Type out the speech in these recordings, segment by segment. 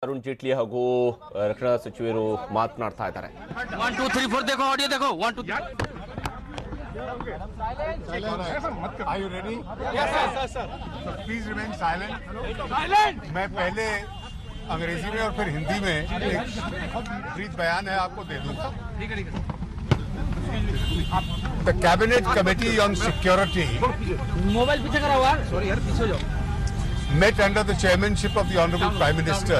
ಅರುಣ್ ಜೇಟ್ಲಿ ಹಾಗೂ ರಕ್ಷಣಾ ಸಚಿವರು ಮಾತನಾಡ್ತಾ ಇದ್ದಾರೆ. 1 2 3 4 देखो ऑडियो देखो 1 2 Are you ready? Yes sir. So please remain silent. मैं पहले अंग्रेजी में और फिर हिंदी में एक ब्रीफ बयान है आपको दे दूंगा. The Cabinet Committee on Security mobile पीछे करा हुआ सॉरी यार पीछे जाओ met under the chairmanship of the Honorable Prime Minister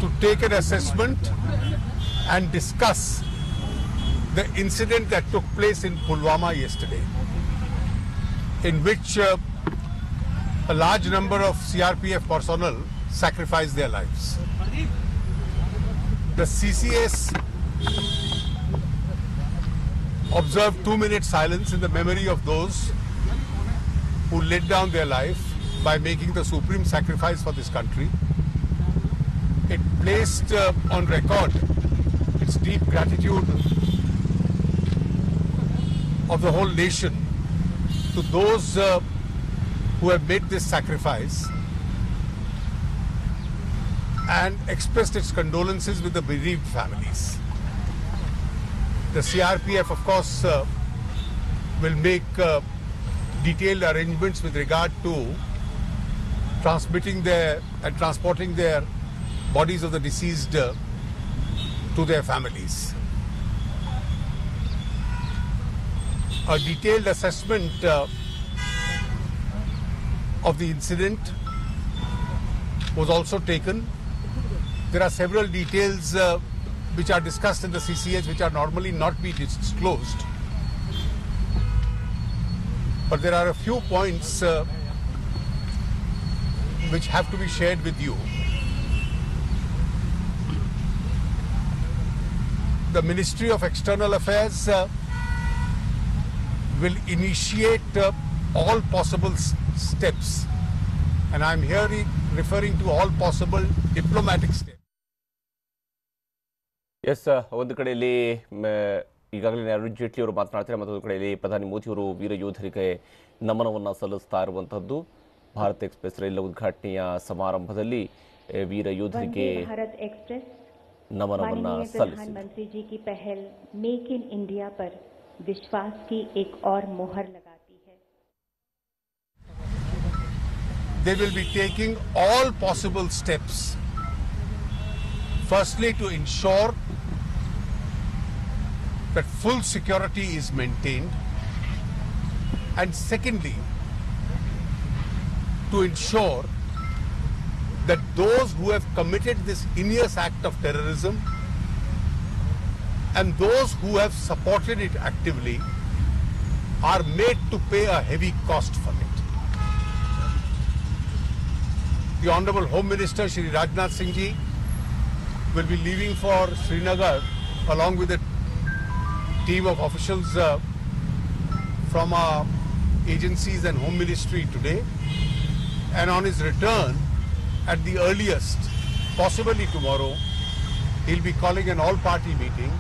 to take an assessment and discuss the incident that took place in Pulwama yesterday, in which a large number of CRPF personnel sacrificed their lives. The CCS observed 2-minute silence in the memory of those who laid down their life by making the supreme sacrifice for this country. It placed on record its deep gratitude of the whole nation to those who have made this sacrifice and expressed its condolences with the bereaved families. The CRPF, of course, will make detailed arrangements with regard to transmitting and transporting their bodies of the deceased to their families. A detailed assessment of the incident was also taken. There are several details which are discussed in the CCH which are normally not be disclosed. But there are a few points which have to be shared with you. The Ministry of External Affairs will initiate all possible steps, and I am here referring to all possible diplomatic steps. Yes, ಒಂದು ಕಡೆಯಲ್ಲಿ ಈಗಾಗಲೇ ಅರುಣ್ ಜೇಟ್ಲಿ ಅವರು ಮಾತನಾಡ್ತಾರೆ, ಮತ್ತೊಂದು ಕಡೆಯಲ್ಲಿ ಪ್ರಧಾನಿ ಮೋದಿ ಅವರು ವೀರ ಯೋಧರಿಗೆ ನಮನವನ್ನು ಸಲ್ಲಿಸ್ತಾ ಇರುವಂಥದ್ದು. ಭಾರತ್ ಎಕ್ಸ್ಪ್ರೆಸ್ ರೈಲು ಉದ್ಘಾಟನೆಯ ಸಮಾರಂಭದಲ್ಲಿ ವೀರ ಯೋಧರಿಗೆ ನಮನವನ್ನು ಸಲ್ಲಿಸಿದ್ದಾರೆ. प्रधानमंत्री जी की पहल मेक इन इंडिया पर विश्वास की एक और मोहर लगाती है. They will be taking all possible steps. Firstly, to ensure that full security is maintained, and secondly, to ensure that those who have committed this heinous act of terrorism and those who have supported it actively are made to pay a heavy cost for it. The Honorable Home Minister Shri Rajnath Singh Ji will be leaving for Srinagar along with a team of officials from our agencies and Home Ministry today, and on his return at the earliest, possibly tomorrow, he'll be calling an all-party meeting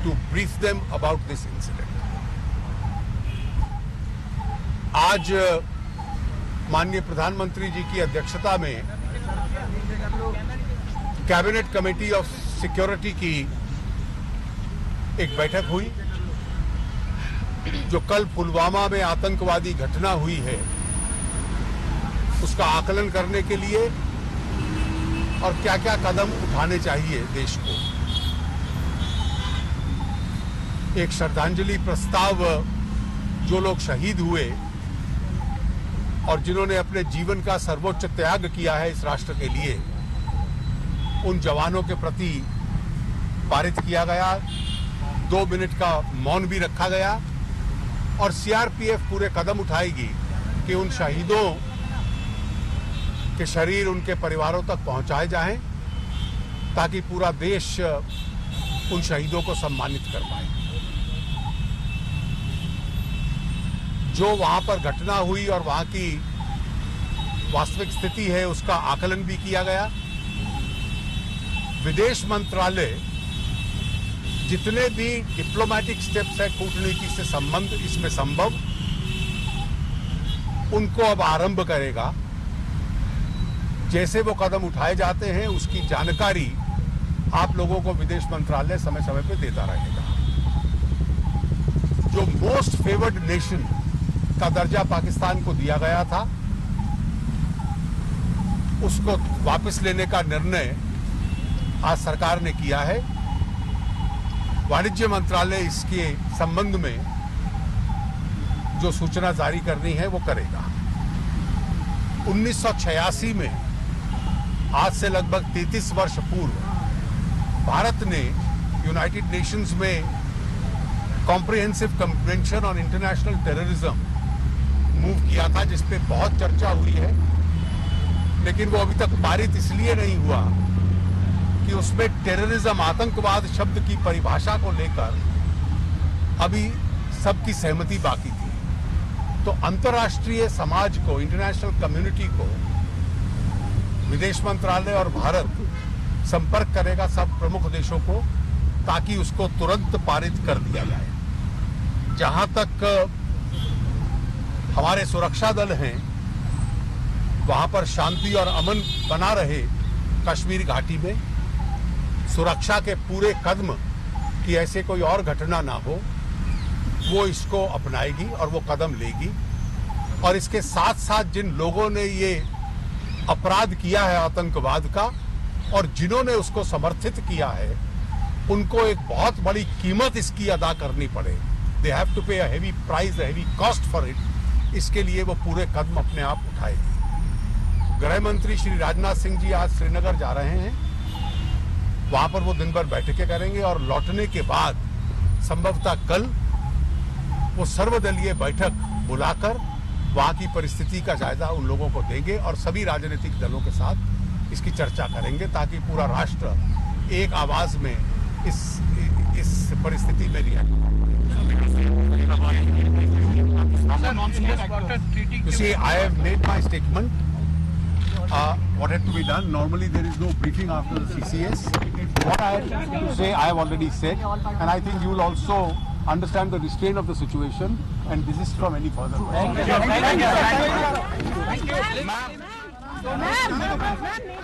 to brief them about this incident. आज माननीय प्रधानमंत्री जी की अध्यक्षता में cabinet committee of security की एक बैठक हुई, जो कल पुलवामा में आतंकवादी घटना हुई है उसका आकलन करने के लिए और क्या क्या कदम उठाने चाहिए देश को. एक श्रद्धांजलि प्रस्ताव जो लोग शहीद हुए और जिन्होंने अपने जीवन का सर्वोच्च त्याग किया है इस राष्ट्र के लिए, उन जवानों के प्रति पारित किया गया. 2 मिनट का मौन भी रखा गया और सीआरपीएफ पूरे कदम उठाएगी कि उन शहीदों के शरीर उनके परिवारों तक पहुंचाए जाएं, ताकि पूरा देश उन शहीदों को सम्मानित कर पाए. जो वहां पर घटना हुई और वहां की वास्तविक स्थिति है उसका आकलन भी किया गया. विदेश मंत्रालय जितने भी डिप्लोमेटिक स्टेप्स है कूटनीति से संबंध इसमें संभव उनको अब आरंभ करेगा। जैसे वो कदम उठाए जाते हैं उसकी जानकारी आप लोगों को विदेश मंत्रालय समय समय पे देता रहेगा। जो मोस्ट फेवर्ड नेशन का दर्जा पाकिस्तान को दिया गया था उसको वापस लेने का निर्णय आज सरकार ने किया है। वाणिज्य मंत्रालय इसके संबंध में जो सूचना जारी करनी है वो करेगा। 1986 में आज से लगभग 33 वर्ष पूर्व भारत ने यूनाइटेड नेशंस में comprehensive convention on international terrorism move किया था, जिस पे बहुत चर्चा हुई है, लेकिन वो अभी तक पारित इसलिए नहीं हुआ कि उसमें टेररिज्म, आतंकवाद शब्द की परिभाषा को लेकर अभी सबकी सहमति बाकी थी। तो अंतर्राष्ट्रीय समाज को, इंटरनेशनल कम्युनिटी को विदेश मंत्रालय और भारत संपर्क करेगा सब प्रमुख देशों को, ताकि उसको तुरंत पारित कर दिया जाए। जहां तक हमारे सुरक्षा दल हैं वहां पर शांति और अमन बना रहे कश्मीर घाटी में, सुरक्षा के पूरे कदम कि ऐसे कोई और घटना ना हो, वो इसको अपनाएगी और वो कदम लेगी। और इसके साथ साथ जिन लोगों ने ये अपराध किया है आतंकवाद का और जिन्होंने उसको समर्थित किया है, उनको एक बहुत बड़ी कीमत इसकी अदा करनी पड़े। दे हैव टू पे a heavy price, a heavy cost for it. इसके लिए वो पूरे कदम अपने आप उठाएगी। गृह मंत्री श्री राजनाथ सिंह जी आज श्रीनगर जा रहे हैं। वहां पर वो दिन भर बैठकें करेंगे और लौटने के बाद संभवतः कल वो सर्वदलीय बैठक बुलाकर वहां की परिस्थिति का जायजा उन लोगों को देंगे और सभी राजनीतिक दलों के साथ इसकी चर्चा करेंगे, ताकि पूरा राष्ट्र एक आवाज में इस परिस्थिति में रिएक्ट करे। You see, I have made my statement. What had to be done? Normally there is no briefing after the CCS. What I have to say, I have already said, and I think you will also understand the restraint of the situation and desist from any further. Thank you.